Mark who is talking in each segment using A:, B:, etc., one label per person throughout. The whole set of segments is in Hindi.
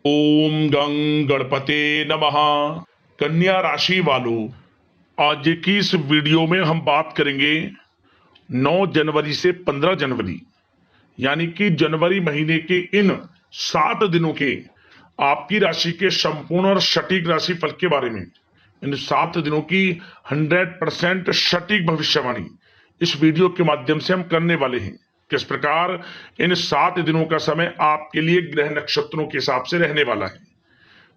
A: ओम गं गणपते नमः। कन्या राशि वालों, आज की इस वीडियो में हम बात करेंगे 9 जनवरी से 15 जनवरी यानी कि जनवरी महीने के इन 7 दिनों के आपकी राशि के संपूर्ण और सटीक राशि फल के बारे में। इन 7 दिनों की 100% सटीक भविष्यवाणी इस वीडियो के माध्यम से हम करने वाले हैं। किस प्रकार इन 7 दिनों का समय आपके लिए ग्रह नक्षत्रों के हिसाब से रहने वाला है,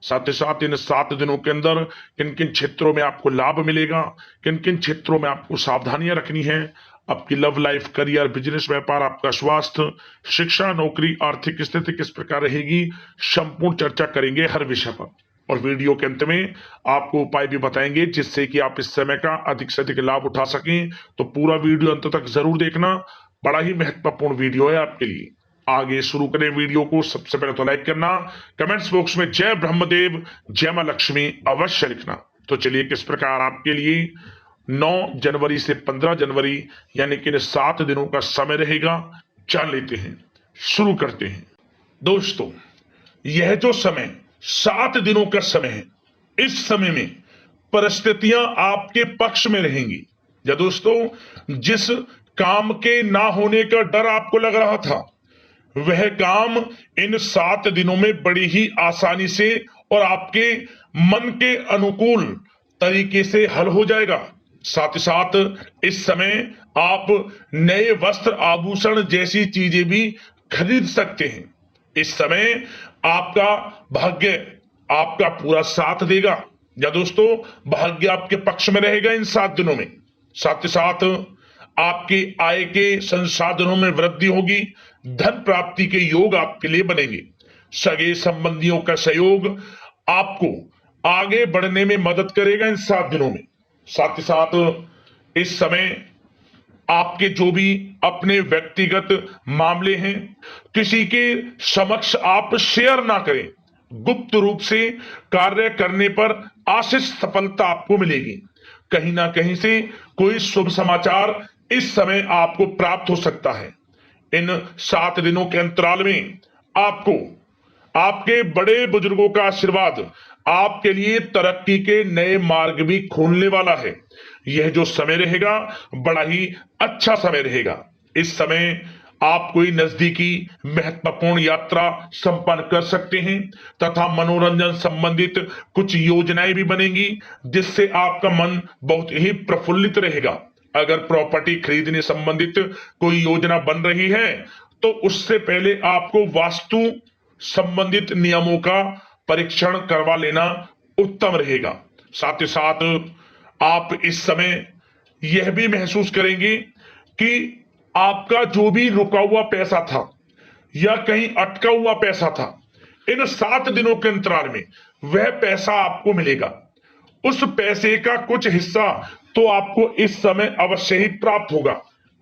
A: साथ ही साथ इन 7 दिनों के अंदर किन किन क्षेत्रों में आपको लाभ मिलेगा, किन किन क्षेत्रों में आपको सावधानियां रखनी है, आपकी लव लाइफ, करियर, बिजनेस, व्यापार, आपका स्वास्थ्य, शिक्षा, नौकरी, आर्थिक स्थिति किस प्रकार रहेगी, संपूर्ण चर्चा करेंगे हर विषय पर। और वीडियो के अंत में आपको उपाय भी बताएंगे जिससे कि आप इस समय का अधिक से अधिक लाभ उठा सकें। तो पूरा वीडियो अंत तक जरूर देखना, बड़ा ही महत्वपूर्ण वीडियो है आपके लिए। आगे शुरू करें वीडियो को। सबसे पहले तो लाइक करना, कमेंट्स बॉक्स में जय ब्रह्मदेव जय मां लक्ष्मी अवश्य लिखना। तो चलिए किस प्रकार आपके लिए 9 जनवरी से 15 जनवरी यानी कि 7 दिनों का समय रहेगा, जान लेते हैं, शुरू करते हैं। दोस्तों, यह जो समय 7 दिनों का समय है, इस समय में परिस्थितियां आपके पक्ष में रहेंगी। या दोस्तों, जिस काम के ना होने का डर आपको लग रहा था, वह काम इन 7 दिनों में बड़ी ही आसानी से और आपके मन के अनुकूल तरीके से हल हो जाएगा। साथ ही साथ इस समय आप नए वस्त्र, आभूषण जैसी चीजें भी खरीद सकते हैं। इस समय आपका भाग्य आपका पूरा साथ देगा। या दोस्तों, भाग्य आपके पक्ष में रहेगा इन 7 दिनों में। साथ ही साथ आपकी आय के संसाधनों में वृद्धि होगी, धन प्राप्ति के योग आपके लिए बनेंगे। सगे संबंधियों का सहयोग आपको आगे बढ़ने में मदद करेगा इन 7 दिनों में। साथ ही साथ इस समय आपके जो भी अपने व्यक्तिगत मामले हैं, किसी के समक्ष आप शेयर ना करें। गुप्त रूप से कार्य करने पर आशीष सफलता आपको मिलेगी। कहीं ना कहीं से कोई शुभ समाचार इस समय आपको प्राप्त हो सकता है। इन 7 दिनों के अंतराल में आपको आपके बड़े बुजुर्गों का आशीर्वाद आपके लिए तरक्की के नए मार्ग भी खोलने वाला है। यह जो समय रहेगा, बड़ा ही अच्छा समय रहेगा। इस समय आप कोई नजदीकी महत्वपूर्ण यात्रा संपन्न कर सकते हैं तथा मनोरंजन संबंधित कुछ योजनाएं भी बनेंगी जिससे आपका मन बहुत ही प्रफुल्लित रहेगा। अगर प्रॉपर्टी खरीदने संबंधित कोई योजना बन रही है तो उससे पहले आपको वास्तु संबंधित नियमों का परीक्षण करवा लेना उत्तम रहेगा। साथ ही साथ आप इस समय यह भी महसूस करेंगे कि आपका जो भी रुका हुआ पैसा था या कहीं अटका हुआ पैसा था, इन 7 दिनों के अंतराल में वह पैसा आपको मिलेगा। उस पैसे का कुछ हिस्सा तो आपको इस समय अवश्य ही प्राप्त होगा,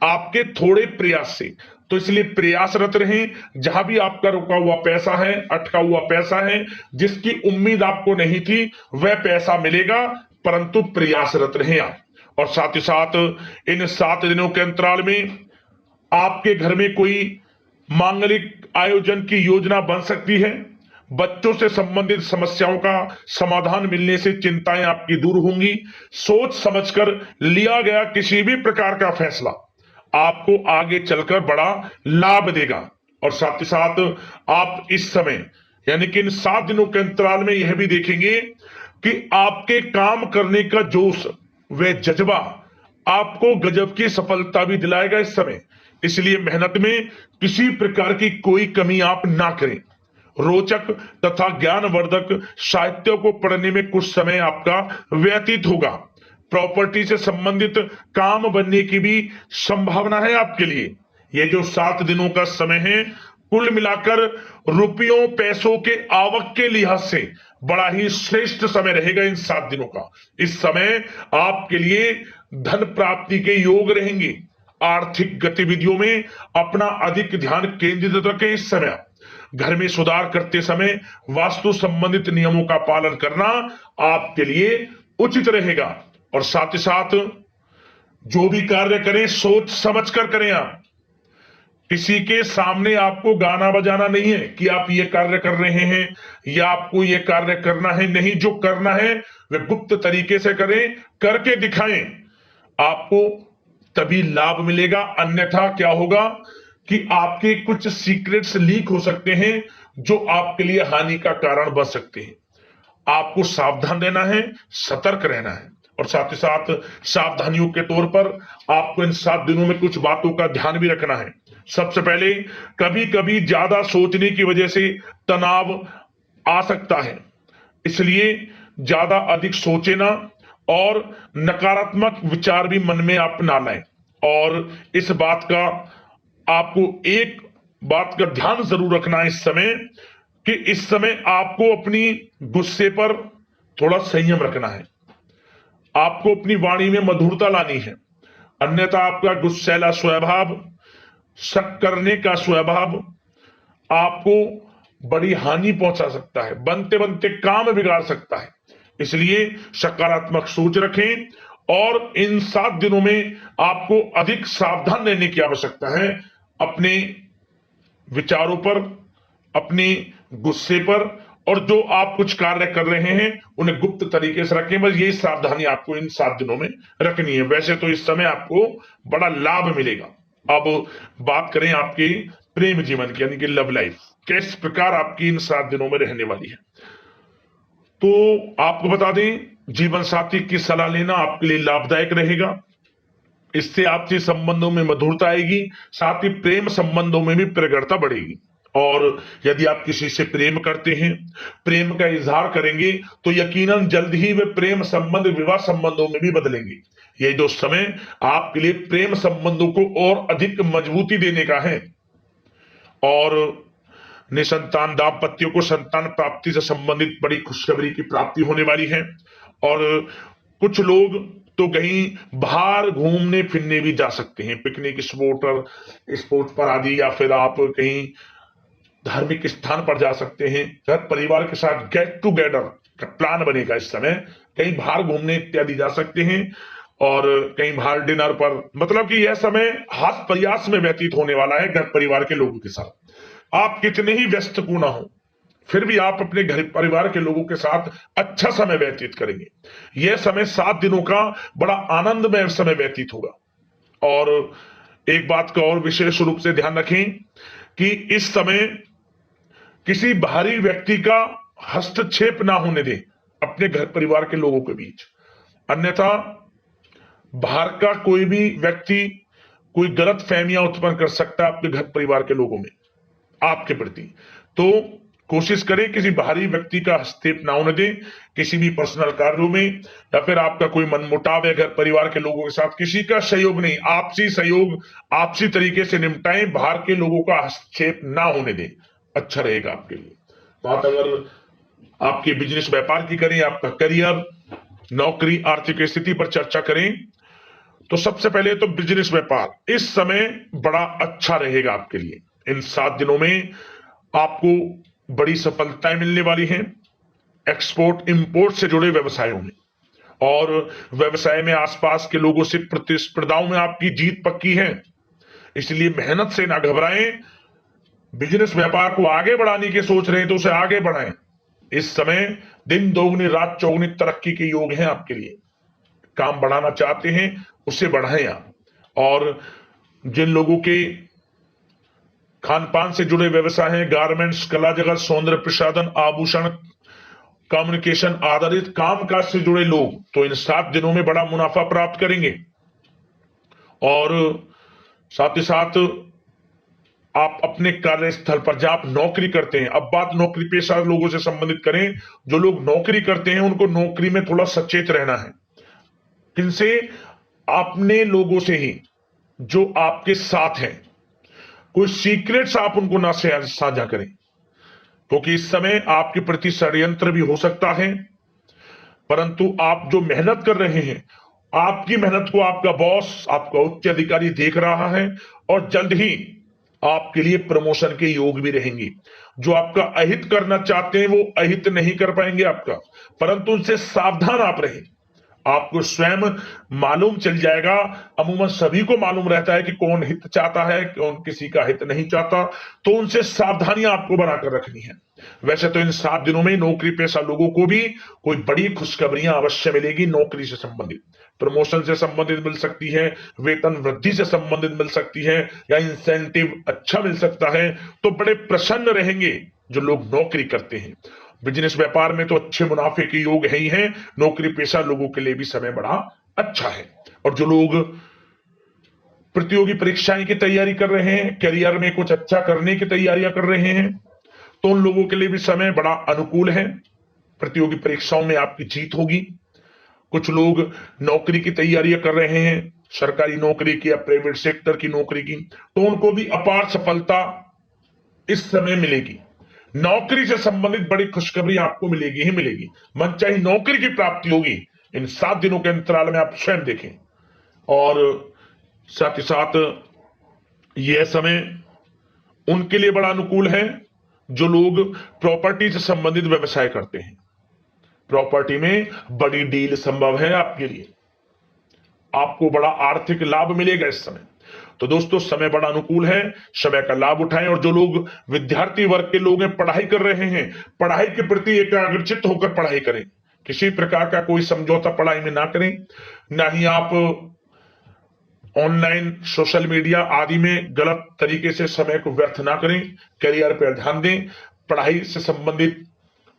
A: आपके थोड़े प्रयास से। तो इसलिए प्रयासरत रहें। जहां भी आपका रुका हुआ पैसा है, अटका हुआ पैसा है, जिसकी उम्मीद आपको नहीं थी, वह पैसा मिलेगा, परंतु प्रयासरत रहें आप। और साथ ही साथ इन 7 दिनों के अंतराल में आपके घर में कोई मांगलिक आयोजन की योजना बन सकती है। बच्चों से संबंधित समस्याओं का समाधान मिलने से चिंताएं आपकी दूर होंगी। सोच समझकर लिया गया किसी भी प्रकार का फैसला आपको आगे चलकर बड़ा लाभ देगा। और साथ ही साथ आप इस समय यानी कि इन 7 दिनों के अंतराल में यह भी देखेंगे कि आपके काम करने का जोश, वह जज्बा आपको गजब की सफलता भी दिलाएगा इस समय। इसलिए मेहनत में किसी प्रकार की कोई कमी आप ना करें। रोचक तथा ज्ञानवर्धक साहित्य को पढ़ने में कुछ समय आपका व्यतीत होगा। प्रॉपर्टी से संबंधित काम बनने की भी संभावना है आपके लिए। यह जो 7 दिनों का समय है, कुल मिलाकर रुपयों पैसों के आवक के लिहाज से बड़ा ही श्रेष्ठ समय रहेगा इन 7 दिनों का। इस समय आपके लिए धन प्राप्ति के योग रहेंगे। आर्थिक गतिविधियों में अपना अधिक ध्यान केंद्रित रखें। इस समय घर में सुधार करते समय वास्तु संबंधित नियमों का पालन करना आपके लिए उचित रहेगा। और साथ ही साथ जो भी कार्य करें, सोच समझ कर करें आप। किसी के सामने आपको गाना बजाना नहीं है कि आप ये कार्य कर रहे हैं या आपको ये कार्य करना है, नहीं, जो करना है वे गुप्त तरीके से करें, करके दिखाएं, आपको तभी लाभ मिलेगा। अन्यथा क्या होगा कि आपके कुछ सीक्रेट्स लीक हो सकते हैं जो आपके लिए हानि का कारण बन सकते हैं। आपको सावधान रहना है, सतर्क रहना है, और साथ ही साथ सावधानियों के तौर पर आपको इन 7 दिनों में कुछ बातों का ध्यान भी रखना है। सबसे पहले, कभी कभी ज्यादा सोचने की वजह से तनाव आ सकता है, इसलिए ज्यादा अधिक सोचे ना और नकारात्मक विचार भी मन में आप ना लाएं। और इस बात का आपको एक बात का ध्यान जरूर रखना है इस समय, कि इस समय आपको अपनी गुस्से पर थोड़ा संयम रखना है, आपको अपनी वाणी में मधुरता लानी है, अन्यथा आपका गुस्सैला स्वभाव, शक करने का स्वभाव आपको बड़ी हानि पहुंचा सकता है, बनते बनते काम बिगाड़ सकता है। इसलिए सकारात्मक सोच रखें और इन 7 दिनों में आपको अधिक सावधान रहने की आवश्यकता है, अपने विचारों पर, अपने गुस्से पर, और जो आप कुछ कार्य कर रहे हैं उन्हें गुप्त तरीके से रखें। बस यही सावधानी आपको इन 7 दिनों में रखनी है। वैसे तो इस समय आपको बड़ा लाभ मिलेगा। अब बात करें आपके प्रेम जीवन की, यानी कि लव लाइफ किस प्रकार आपकी इन 7 दिनों में रहने वाली है। तो आपको बता दें, जीवन साथी की सलाह लेना आपके लिए लाभदायक रहेगा। इससे आपसी संबंधों में मधुरता आएगी, साथ ही प्रेम संबंधों में भी प्रगाढ़ता बढ़ेगी। और यदि आप किसी से प्रेम करते हैं, प्रेम का इजहार करेंगे, तो यकीनन जल्द ही वे प्रेम संबंध विवाह संबंधों में भी बदलेंगे। ये जो समय आपके लिए प्रेम संबंधों को और अधिक मजबूती देने का है। और निसंतान दाम्पत्यों को संतान प्राप्ति से संबंधित बड़ी खुशखबरी की प्राप्ति होने वाली है। और कुछ लोग तो कहीं बाहर घूमने फिरने भी जा सकते हैं, पिकनिक स्पॉट पर आदि, या फिर आप कहीं धार्मिक स्थान पर जा सकते हैं। घर परिवार के साथ गेट टुगेदर का प्लान बनेगा इस समय, कहीं बाहर घूमने इत्यादि जा सकते हैं, और कहीं बाहर डिनर पर, मतलब कि यह समय हास प्रयास में व्यतीत होने वाला है घर परिवार के लोगों के साथ। आप कितने ही व्यस्त क्यों ना हो, फिर भी आप अपने घर परिवार के लोगों के साथ अच्छा समय व्यतीत करेंगे। यह समय 7 दिनों का बड़ा आनंदमय समय व्यतीत होगा। और एक बात का और विशेष रूप से ध्यान रखें कि इस समय किसी बाहरी व्यक्ति का हस्तक्षेप ना होने दें अपने घर परिवार के लोगों के बीच, अन्यथा बाहर का कोई भी व्यक्ति कोई गलत फहमियां उत्पन्न कर सकता है आपके घर परिवार के लोगों में आपके प्रति। तो कोशिश करें किसी बाहरी व्यक्ति का हस्तक्षेप ना होने दें किसी भी पर्सनल कार्यों में, या फिर आपका कोई मनमुटाव है घर परिवार के लोगों के साथ, किसी का सहयोग नहीं, आपसी सहयोग आपसी तरीके से निपटाएं, बाहर के लोगों का हस्तक्षेप ना होने दें, अच्छा रहेगा आपके लिए। बात अगर आपके बिजनेस व्यापार की करें, आपका करियर, नौकरी, आर्थिक स्थिति पर चर्चा करें, तो सबसे पहले तो बिजनेस व्यापार इस समय बड़ा अच्छा रहेगा आपके लिए। इन 7 दिनों में आपको बड़ी सफलताएं मिलने वाली हैं एक्सपोर्ट इंपोर्ट से जुड़े व्यवसायों में, और व्यवसाय में आसपास के लोगों से प्रतिस्पर्धाओं में आपकी जीत पक्की है। इसलिए मेहनत से ना घबराएं, बिजनेस व्यापार को आगे बढ़ाने की सोच रहे हैं तो उसे आगे बढ़ाएं। इस समय दिन दोगुनी रात चौगुनी तरक्की के योग हैं आपके लिए। काम बढ़ाना चाहते हैं उसे बढ़ाएं आप। और जिन लोगों के खान पान से जुड़े व्यवसाय हैं, गारमेंट्स, कला जगत, सौंदर्य प्रसाधन, आभूषण, कम्युनिकेशन आधारित कामकाज से जुड़े लोग, तो इन 7 दिनों में बड़ा मुनाफा प्राप्त करेंगे। और साथ ही साथ आप अपने कार्यस्थल पर जहां आप नौकरी करते हैं, अब बात नौकरी पेशा लोगों से संबंधित करें, जो लोग नौकरी करते हैं उनको नौकरी में थोड़ा सचेत रहना है। किनसे? अपने लोगों से ही जो आपके साथ हैं। कोई सीक्रेट्स आप उनको ना साझा करें, क्योंकि इस समय आपके प्रति षड्यंत्र भी हो सकता है। परंतु आप जो मेहनत कर रहे हैं, आपकी मेहनत को आपका बॉस, आपका उच्च अधिकारी देख रहा है, और जल्द ही आपके लिए प्रमोशन के योग भी रहेंगे। जो आपका अहित करना चाहते हैं वो अहित नहीं कर पाएंगे आपका, परंतु उनसे सावधान आप रहें। आपको स्वयं मालूम चल जाएगा। अमूमन सभी को मालूम रहता है कि कौन हित चाहता है, कौन किसी का हित नहीं चाहता, तो उनसे सावधानियां आपको बनाकर रखनी है। वैसे तो इन 7 दिनों में नौकरी पेशा लोगों को भी कोई बड़ी खुशखबरियां अवश्य मिलेगी। नौकरी से संबंधित, प्रमोशन से संबंधित मिल सकती है, वेतन वृद्धि से संबंधित मिल सकती है, या इंसेंटिव अच्छा मिल सकता है। तो बड़े प्रसन्न रहेंगे जो लोग नौकरी करते हैं। बिजनेस व्यापार में तो अच्छे मुनाफे के योग है ही है। नौकरी पेशा लोगों के लिए भी समय बड़ा अच्छा है। और जो लोग प्रतियोगी परीक्षाएं की तैयारी कर रहे हैं, करियर में कुछ अच्छा करने की तैयारियां कर रहे हैं, तो उन लोगों के लिए भी समय बड़ा अनुकूल है। प्रतियोगी परीक्षाओं में आपकी जीत होगी। कुछ लोग नौकरी की तैयारियां कर रहे हैं, सरकारी नौकरी की या प्राइवेट सेक्टर की नौकरी की, तो उनको भी अपार सफलता इस समय मिलेगी। नौकरी से संबंधित बड़ी खुशखबरी आपको मिलेगी ही मिलेगी। मनचाही नौकरी की प्राप्ति होगी। इन 7 दिनों के अंतराल में आप स्वयं देखें। और साथ ही साथ यह समय उनके लिए बड़ा अनुकूल है जो लोग प्रॉपर्टी से संबंधित व्यवसाय करते हैं। प्रॉपर्टी में बड़ी डील संभव है आपके लिए। आपको बड़ा आर्थिक लाभ मिलेगा इस समय। तो दोस्तों, समय बड़ा अनुकूल है, समय का लाभ उठाएं। और जो लोग विद्यार्थी वर्ग के लोग हैं, पढ़ाई कर रहे हैं, पढ़ाई के प्रति एकाग्रचित होकर पढ़ाई करें। किसी प्रकार का कोई समझौता पढ़ाई में ना करें। ना ही आप ऑनलाइन सोशल मीडिया आदि में गलत तरीके से समय को व्यर्थ ना करें। करियर पर ध्यान दें। पढ़ाई से संबंधित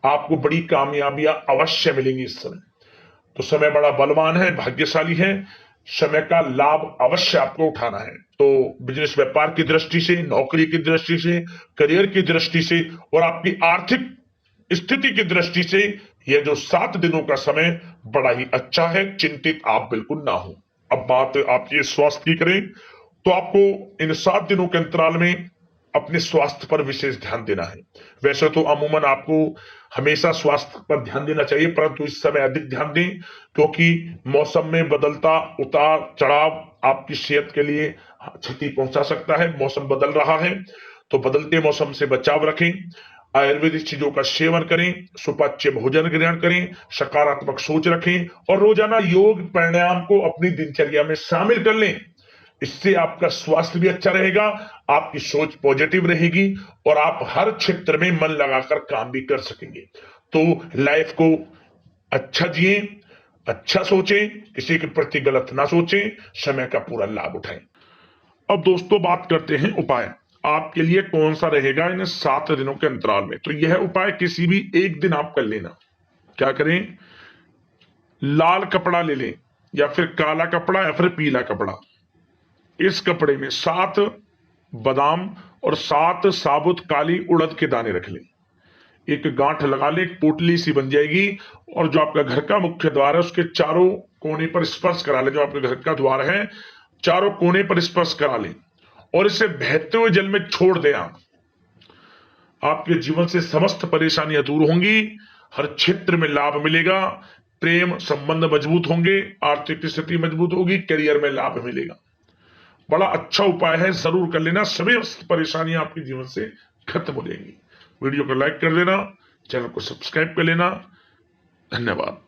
A: आपको बड़ी कामयाबियां अवश्य मिलेंगी इस समय। तो समय बड़ा बलवान है, भाग्यशाली है। समय का लाभ अवश्य आपको उठाना है। तो बिजनेस व्यापार की दृष्टि से, नौकरी की दृष्टि से, करियर की दृष्टि से और आपकी आर्थिक स्थिति की दृष्टि से यह जो 7 दिनों का समय बड़ा ही अच्छा है। चिंतित आप बिल्कुल ना हो। अब बात आपकी स्वास्थ्य की करें तो आपको इन 7 दिनों के अंतराल में अपने स्वास्थ्य पर विशेष ध्यान देना है। वैसे तो अमूमन आपको हमेशा स्वास्थ्य पर ध्यान देना चाहिए, परंतु इस समय अधिक ध्यान दें, क्योंकि मौसम में बदलता उतार चढ़ाव आपकी सेहत के लिए क्षति पहुंचा सकता है। मौसम बदल रहा है, तो बदलते मौसम से बचाव रखें। आयुर्वेदिक चीजों का सेवन करें, सुपाच्य भोजन ग्रहण करें, सकारात्मक सोच रखें और रोजाना योग प्राणायाम को अपनी दिनचर्या में शामिल कर लें। इससे आपका स्वास्थ्य भी अच्छा रहेगा, आपकी सोच पॉजिटिव रहेगी और आप हर क्षेत्र में मन लगाकर काम भी कर सकेंगे। तो लाइफ को अच्छा जिए, अच्छा सोचें, किसी के प्रति गलत ना सोचें, समय का पूरा लाभ उठाएं। अब दोस्तों बात करते हैं उपाय। आपके लिए कौन सा रहेगा इन 7 दिनों के अंतराल में। तो यह उपाय किसी भी एक दिन आप कर लेना। क्या करें, लाल कपड़ा ले लें या फिर काला कपड़ा या फिर पीला कपड़ा। इस कपड़े में 7 बादाम और 7 साबुत काली उड़द के दाने रख लें। एक गांठ लगा ले, एक पोटली सी बन जाएगी। और जो आपका घर का मुख्य द्वार है उसके चारों कोने पर स्पर्श करा ले। जो आपके घर का द्वार है चारों कोने पर स्पर्श करा ले और इसे बहते हुए जल में छोड़ दें। आपके जीवन से समस्त परेशानियां दूर होंगी, हर क्षेत्र में लाभ मिलेगा, प्रेम संबंध मजबूत होंगे, आर्थिक स्थिति मजबूत होगी, करियर में लाभ मिलेगा। बड़ा अच्छा उपाय है, जरूर कर लेना। सभी परेशानियां आपके जीवन से खत्म हो जाएंगी। वीडियो को लाइक कर देना, चैनल को सब्सक्राइब कर लेना। धन्यवाद।